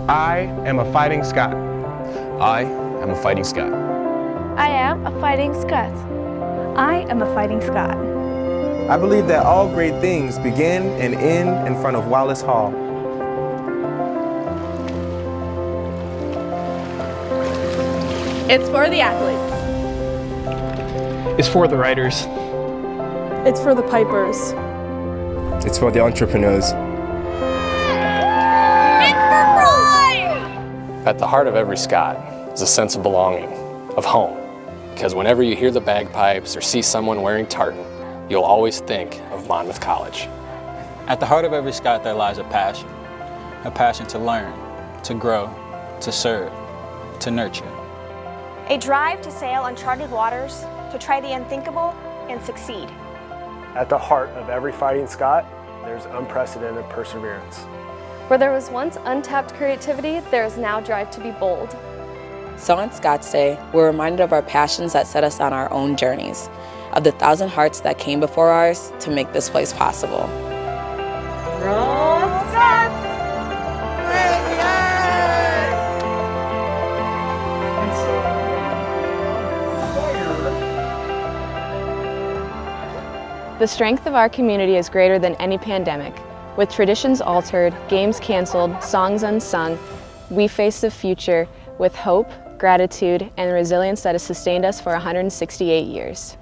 I am a fighting Scot. I am a fighting Scot. I am a fighting Scot. I am a fighting Scot. I believe that all great things begin and end in front of Wallace Hall. It's for the athletes. It's for the writers. It's for the pipers. It's for the entrepreneurs. It's for pride! At the heart of every Scot is a sense of belonging, of home. Because whenever you hear the bagpipes or see someone wearing tartan, you'll always think of Monmouth College. At the heart of every Scot there lies a passion to learn, to grow, to serve, to nurture. A drive to sail uncharted waters, to try the unthinkable and succeed. At the heart of every fighting Scot, there's unprecedented perseverance. Where there was once untapped creativity, there is now drive to be bold. So on Scots Day, we're reminded of our passions that set us on our own journeys, of the 1,000 hearts that came before ours to make this place possible. Roll Scots! The strength of our community is greater than any pandemic. With traditions altered, games canceled, songs unsung, we face the future with hope, gratitude, and the resilience that has sustained us for 168 years.